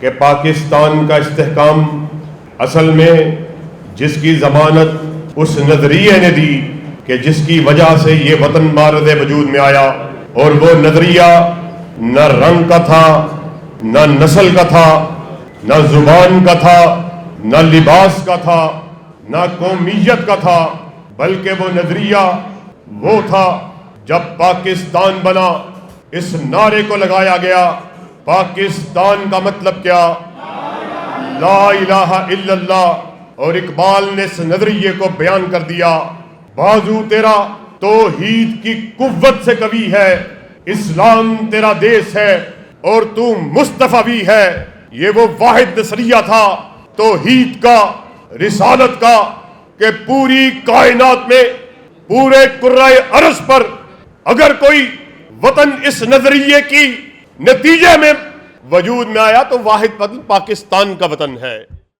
کہ پاکستان کا استحکام اصل میں جس کی ضمانت اس نظریے نے دی کہ جس کی وجہ سے یہ وطن مارد وجود میں آیا، اور وہ نظریہ نہ رنگ کا تھا، نہ نسل کا تھا، نہ زبان کا تھا، نہ لباس کا تھا، نہ قومیت کا تھا، بلکہ وہ نظریہ وہ تھا جب پاکستان بنا اس نعرے کو لگایا گیا، پاکستان کا مطلب کیا؟ لا الہ الا اللہ۔ اور اقبال نے اس نظریے کو بیان کر دیا، بازو تیرا توحید کی قوت سے قوی ہے، اسلام تیرا دیس ہے اور تو مصطفی بھی ہے۔ یہ وہ واحد نظریہ تھا توحید کا، رسالت کا، کہ پوری کائنات میں، پورے کرۂ ارض پر اگر کوئی وطن اس نظریے کی نتیجے میں وجود میں آیا تو واحد وطن پاکستان کا وطن ہے۔